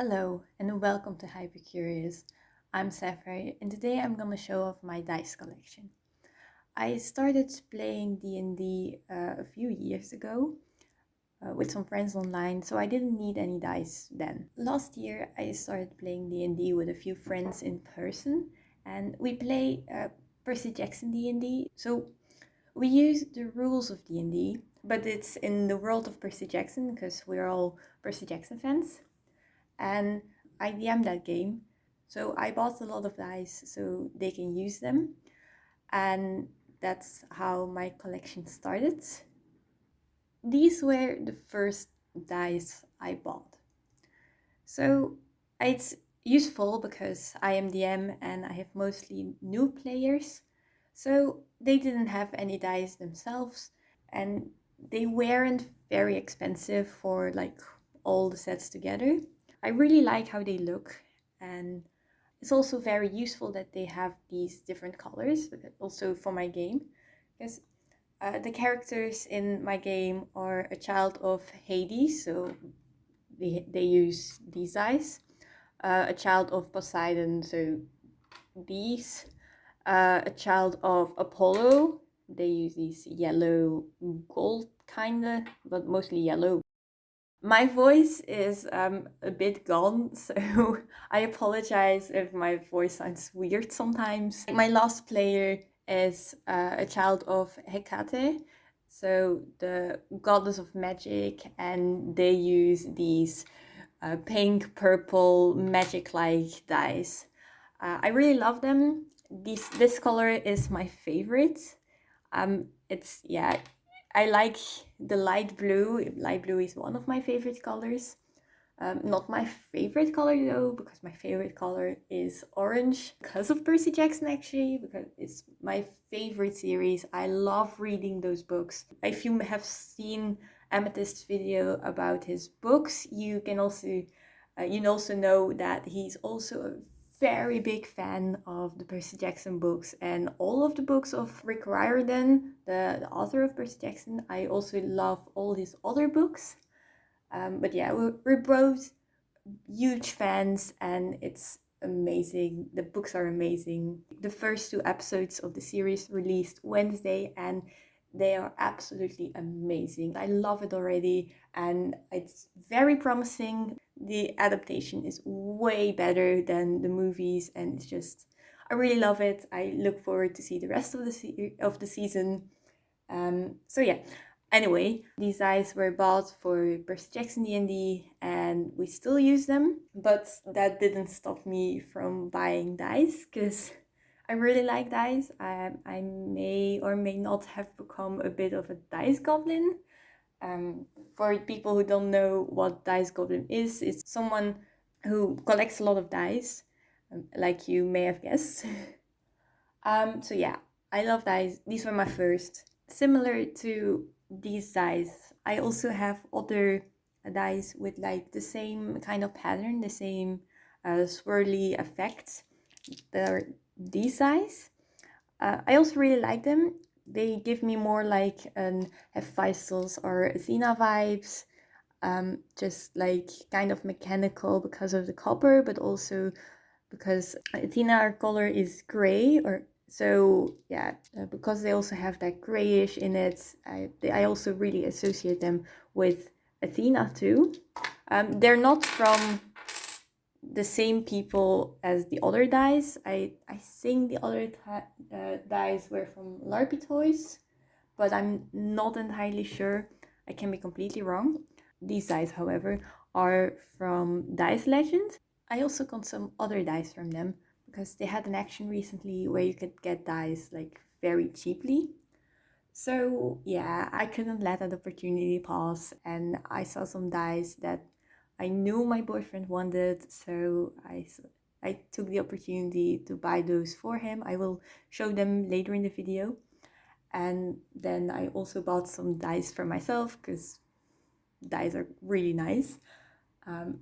Hello and welcome to Hypercurious. I'm Sapphire and today I'm gonna show off my dice collection. I started playing D&D a few years ago with some friends online, so I didn't need any dice then. Last year I started playing D&D with a few friends in person, and we play Percy Jackson D&D. So we use the rules of D&D, but it's in the world of Percy Jackson because we're all Percy Jackson fans. And I DM'd that game, so I bought a lot of dice so they can use them, and that's how my collection started. These were the first dice I bought. So it's useful because I am DM and I have mostly new players, so they didn't have any dice themselves, and they weren't very expensive for like all the sets together. I really like how they look, and it's also very useful that they have these different colors, also for my game, because the characters in my game are a child of Hades, so they use these eyes, a child of Poseidon, so these, a child of Apollo, they use these yellow gold kinda, but mostly yellow. My voice is a bit gone, so I apologize if my voice sounds weird sometimes. My last player is a child of Hecate, so the goddess of magic, and they use these pink, purple, magic-like dice. I really love them. This color is my favorite. It's, yeah, I like the light blue. Light blue is one of my favorite colors. Not my favorite color though, because my favorite color is orange because of Percy Jackson, actually, because it's my favorite series. I love reading those books. If you have seen Amethyst's video about his books, you can also know that he's also a very big fan of the Percy Jackson books and all of the books of Rick Riordan, the author of Percy Jackson. I also love all his other books. But yeah, we're both huge fans, and it's amazing. The books are amazing. The first two episodes of the series released Wednesday, and they are absolutely amazing. I love it already, and it's very promising. The adaptation is way better than the movies, and it's just, I really love it. I look forward to see the rest of the season. So yeah. Anyway, these dice were bought for Percy Jackson D&D, and we still use them, but that didn't stop me from buying dice, because I really like dice. I may or may not have become a bit of a Dice Goblin. For people who don't know what Dice Goblin is, it's someone who collects a lot of dice, like you may have guessed. So yeah, I love dice. These were my first. Similar to these dice, I also have other dice with like the same kind of pattern, the same swirly effect. They're these dice. I also really like them. They give me more like an Hephaestus or Athena vibes. Just like kind of mechanical because of the copper, but also because Athena color is gray, or so yeah, because they also have that grayish in it. I also really associate them with Athena too. They're not from the same people as the other dice. I think the other dice were from LARPy Toys, but I'm not entirely sure. I can be completely wrong. These dice, however, are from Dice Legend. I also got some other dice from them because they had an action recently where you could get dice like very cheaply. So yeah, I couldn't let that opportunity pass, and I saw some dice that I knew my boyfriend wanted, so I took the opportunity to buy those for him. I will show them later in the video. And then I also bought some dice for myself because dice are really nice. Um,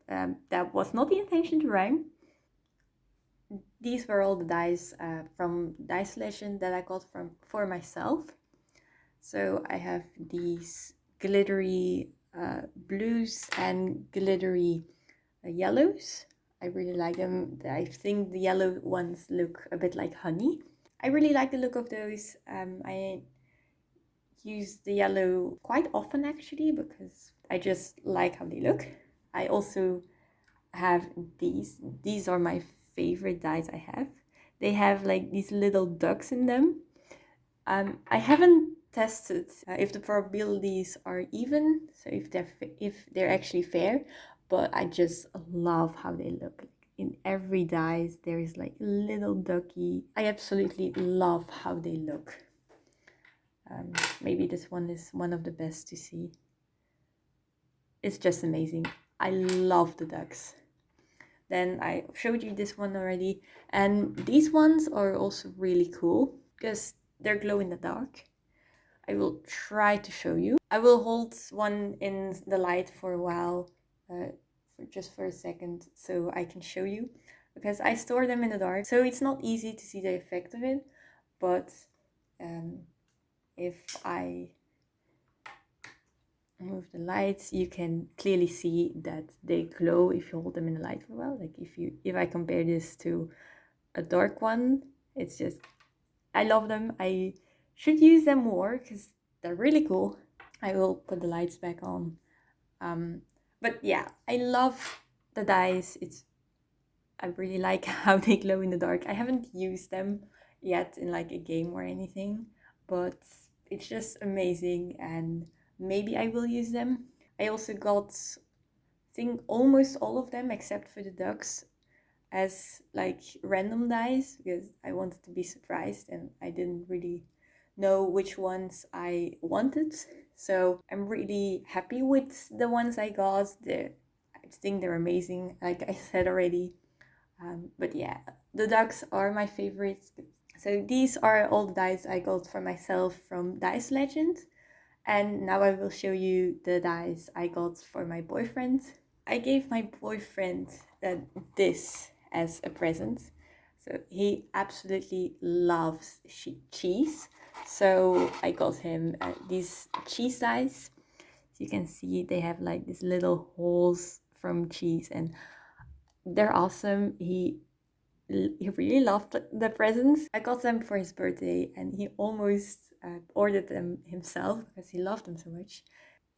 that was not the intention to rhyme. These were all the dice from Dice Legend that I got for myself. So I have these glittery blues and glittery yellows. I really like them. I think the yellow ones look a bit like honey. I really like the look of those. I use the yellow quite often actually because I just like how they look. I also have these. These are my favorite dies I have. They have like these little ducks in them. I haven't tested if the probabilities are even, so if they're actually fair, but I just love how they look. Like in every dice, there is like a little ducky. I absolutely love how they look. Maybe this one is one of the best to see. It's just amazing. I love the ducks. Then I showed you this one already, and these ones are also really cool because they're glow in the dark. I will try to show you. I will hold one in the light for a while, just for a second, so I can show you, because I store them in the dark, so it's not easy to see the effect of it, but if I move the lights, you can clearly see that they glow if you hold them in the light for a while. Like if I compare this to a dark one, it's just, I love them. I should use them more because they're really cool. I will put the lights back on. But yeah, I love the dice. I really like how they glow in the dark. I haven't used them yet in like a game or anything, but it's just amazing, and maybe I will use them. I also got, I think, almost all of them except for the ducks as like random dice because I wanted to be surprised and I didn't really know which ones I wanted. So I'm really happy with the ones I got. I think they're amazing, like I said already. But yeah, the ducks are my favorites. So these are all the dice I got for myself from Dice Legend. And now I will show you the dice I got for my boyfriend. I gave my boyfriend this as a present. So he absolutely loves cheese. So I got him these cheese dice. So you can see they have like these little holes from cheese and they're awesome. He really loved the presents. I got them for his birthday and he almost ordered them himself because he loved them so much.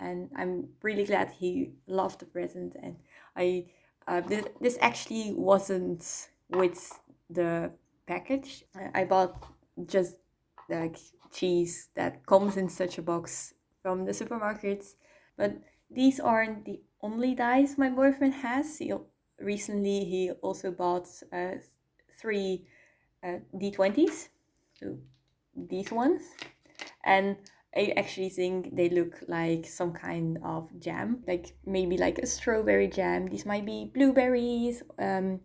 And I'm really glad he loved the present. And I this actually wasn't with the package. I bought just like cheese that comes in such a box from the supermarkets. But these aren't the only dice my boyfriend has. Recently he also bought 3 D20s, so these ones, and I actually think they look like some kind of jam, like maybe like a strawberry jam. These might be blueberries, and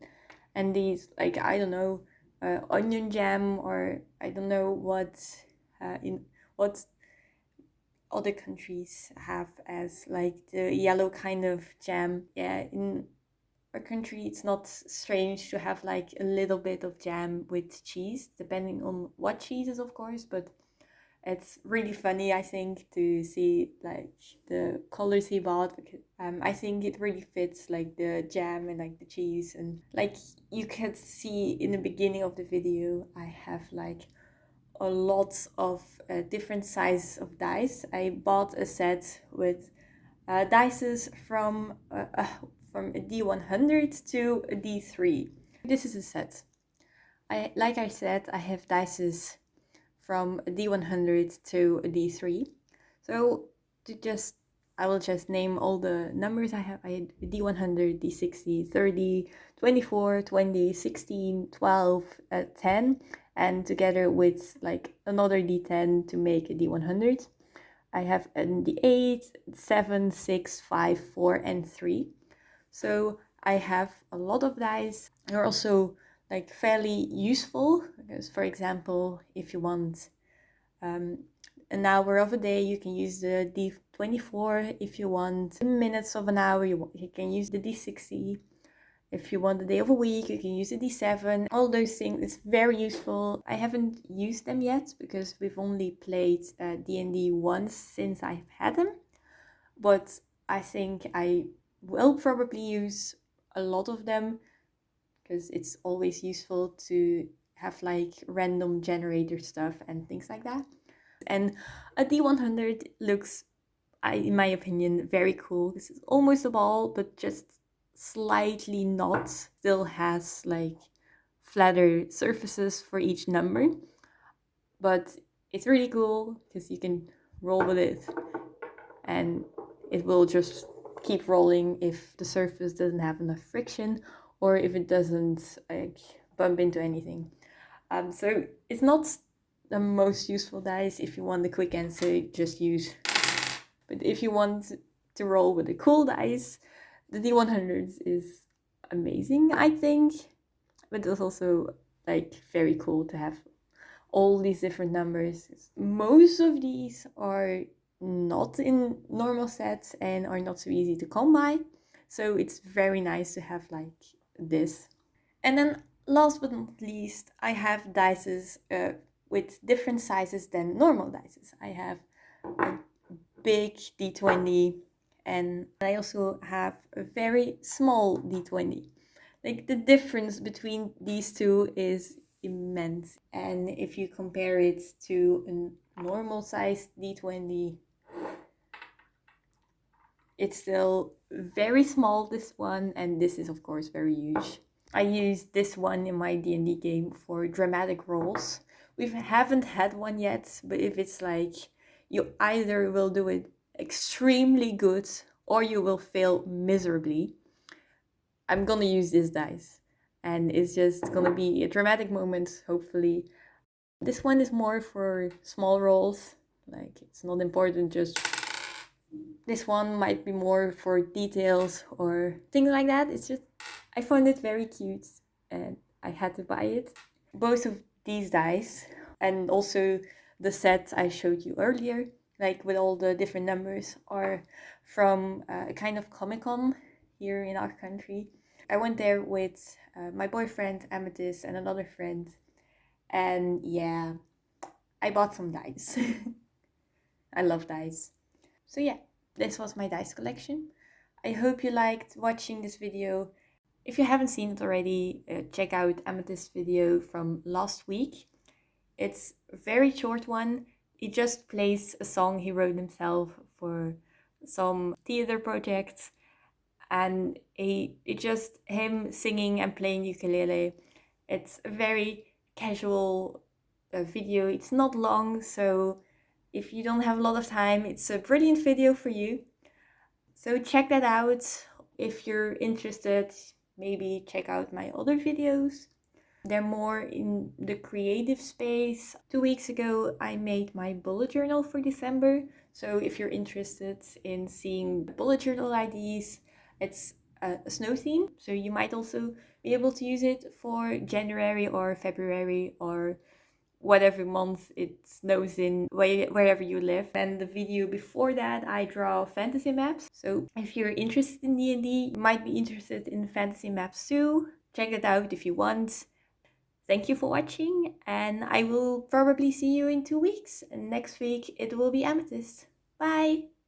these, like, I don't know, onion jam, or I don't know what other countries have as like the yellow kind of jam. Yeah, in our country it's not strange to have like a little bit of jam with cheese, depending on what cheeses, of course, but it's really funny, I think, to see like the colors he bought, because I think it really fits like the jam and like the cheese. And like you can see in the beginning of the video, I have like a lot of different sizes of dice. I bought a set with dices from a D100 to a D3. This is a set. Like I said, I have dices from a D100 to a D3. So I will just name all the numbers I have. I had D100, D60, 30, 24, 20, 16, 12, 10, and together with like another D10 to make a D100. I have a D8, 7, 6, 5, 4, and 3. So I have a lot of dice. They're also like fairly useful because, for example, if you want an hour of a day, you can use the D24. If you want minutes of an hour, you can use the D60. If you want a day of a week, you can use the D7. All those things, it's very useful. I haven't used them yet because we've only played D&D once since I've had them. But I think I will probably use a lot of them because it's always useful to have like random generator stuff and things like that. And a D100 looks, in my opinion, very cool. This is almost a ball, but just slightly not. Still has like flatter surfaces for each number. But it's really cool because you can roll with it and it will just keep rolling if the surface doesn't have enough friction or if it doesn't like bump into anything. So it's not the most useful dice. If you want the quick answer, just use. But if you want to roll with the cool dice, the D100s is amazing, I think. But it's also like very cool to have all these different numbers. Most of these are not in normal sets and are not so easy to come by. So it's very nice to have like this. And then last but not least, I have dices with different sizes than normal dices. I have a big D20 and I also have a very small D20. Like the difference between these two is immense. And if you compare it to a normal size D20, it's still very small, this one, and this is of course very huge. I use this one in my D&D game for dramatic rolls. We haven't had one yet, but if it's like you either will do it extremely good or you will fail miserably, I'm gonna use this dice. And it's just gonna be a dramatic moment, hopefully. This one is more for small rolls, like it's not important, just this one might be more for details or things like that. It's just, I found it very cute and I had to buy it. Both of these dice and also the set I showed you earlier, like with all the different numbers, are from a kind of Comic-Con here in our country. I went there with my boyfriend Amethyst and another friend, and yeah, I bought some dice. I love dice. So yeah, this was my dice collection. I hope you liked watching this video. If you haven't seen it already, check out Amethyst's video from last week. It's a very short one. He just plays a song he wrote himself for some theater projects, and it's just him singing and playing ukulele. It's a very casual video. It's not long, so if you don't have a lot of time, it's a brilliant video for you. So check that out. If you're interested, maybe check out my other videos. They're more in the creative space. 2 weeks ago, I made my bullet journal for December. So if you're interested in seeing bullet journal ideas, it's a snow theme. So you might also be able to use it for January or February or whatever month it snows in wherever you live. And the video before that, I draw fantasy maps. So if you're interested in D&D, you might be interested in fantasy maps too. Check it out if you want. Thank you for watching, and I will probably see you in 2 weeks. And next week it will be Amethyst. Bye!